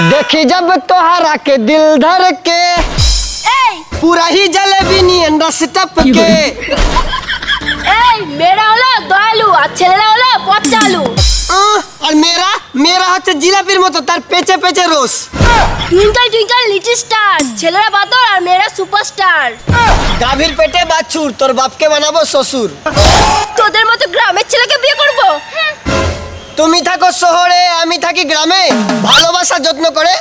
देखी जब तोहरा के दिल धर के पूरा ही जलेबी नियन रस टपके। मेरा হলো দয়ালু আর ছেলেরা হলো পচালু। আর মেরা হচ্ছে জিলাপির মতো তার পেচে পেচে রস। টুইঙ্কল টুইঙ্কল লিটল স্টার, ছেলেরা বাদর আর মেয়েরা সুপারস্টার। গাভীর পেটে বাছুর, তোর বাপকে বানাবো শ্বশুর। তোদের মতো গ্রামের ছেলেকে বিয়ে করব। তুমি থাকো শহরে, আমি থাকি গ্রামে, ভালোবাসা যত্ন করে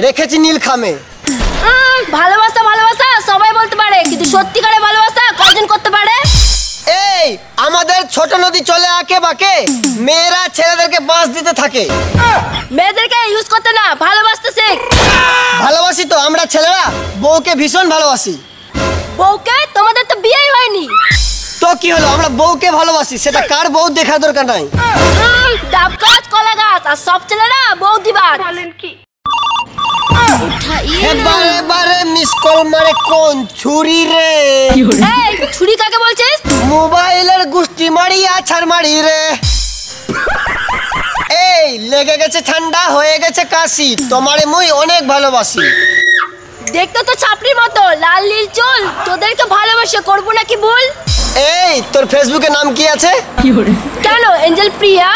রেখেছি নীল খামে। ভালোবাসা ভালোবাসা সবাই বলতে পারে, কিন্তু সত্যিকারের ভালোবাসা কয়জন করতে পারে? এই আমাদের ছোট নদী চলে আঁকে বাঁকে, মেয়েরা ছেলেদেরকে বাঁশ দিতে থাকে। মেয়েদেরকে ইউজ করতে না, ভালোবাসতে শেখ। ভালোবাসি তো আমরা ছেলেরা, বউকে ভীষণ ভালোবাসি। বউকে? তোমাদের তো বিয়েই হয়নি। তো কি হলো, আমরা বউকে ভালোবাসি, সেটা কার বউ দেখার দরকার নাই। ডাব গাছ কলা গাছ আর সব ছেলেরা বউ দিবার। বলেন কি? বারে বারে মিস কল মারে কোন ছুরি রে? এই ছুরি কাকে বলছিস? মোবাইলের গুষ্টি মারি আছাড় মারি রে। এই লেগে গেছে ঠান্ডা, হয়ে গেছে কাশি, তোমারে মুই অনেক ভালোবাসি। দেখতে তো ছাপড়ির মতো, লাল নীল চুল, তোদেরকে ভালোবাসে করবো নাকি ভুল? এই তোর ফেসবুকে নাম কি আছে? কেন এঞ্জেল প্রিয়া?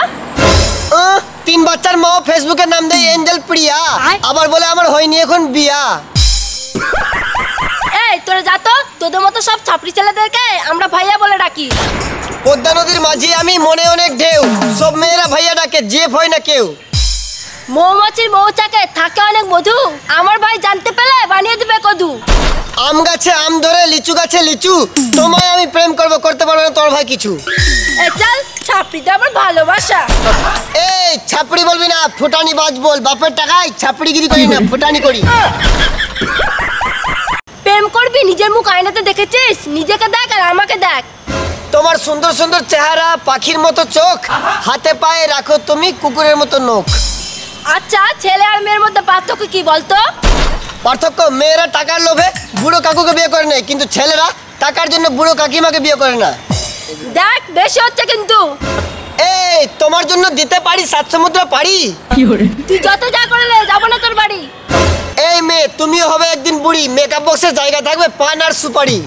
3 বাচ্চার মা ফেসবুকে নাম দেয় এঞ্জেল প্রিয়া, আবার বলে আমার হয়নি এখন বিয়া। এই তোরা যা তো, তোদের মতো সব ছাপড়ি ছেলেদেরকে আমরা ভাইয়া বলে ডাকি। পদ্মা নদীর মাঝি আমি, মনে অনেক ঢেউ, সব মেয়েরা ভাইয়া ডাকে, জেফ হয় না কেউ। মৌমাছির মৌচাকে থাকে অনেক মধু, আমার ভাই জানতে পেলে বানিয়ে দিবে কদু। আম গাছে আম ধরে, লিচু গাছে লিচু, তোমায় আমি প্রেম করব, করতে পারবে না তোর ভাই কিছু। চল ছাপড়িতে আমার ভালোবাসা। এই ছাপড়ি বলবি না, ফুটানি বাজ বল, বাপের টাকায় ছাপড়িগিরি করি না, ফুটানি করি। প্রেম করবি নিজের মুখ আয়নাতে দেখেছিস? নিজেকে দেখ আর আমাকে দেখ। তোমার সুন্দর সুন্দর চেহারা, পাখির মতো চোখ, হাতে পায়ে রাখো তুমি কুকুরের মতো নখ। আচ্ছা ছেলে আর মেয়ের মধ্যে পার্থক্য কি বলতো? পার্থক্য, মেয়েরা টাকার লোভে বুড়ো কাকুকে বিয়ে করে নেয়, কিন্তু ছেলেরা টাকার জন্য বুড়ো কাকিমাকে বিয়ে করে না। দেখ বেশি হচ্ছে কিন্তু। এই তোমার জন্য দিতে পারি 7 সমুদ্র পারি। তুই যত যা করলে যাবো না তোর বাড়ি। এই মেয়ে তুমিও হবে একদিন বুড়ি, মেকআপ বক্সের জায়গা থাকবে পান আর সুপারি।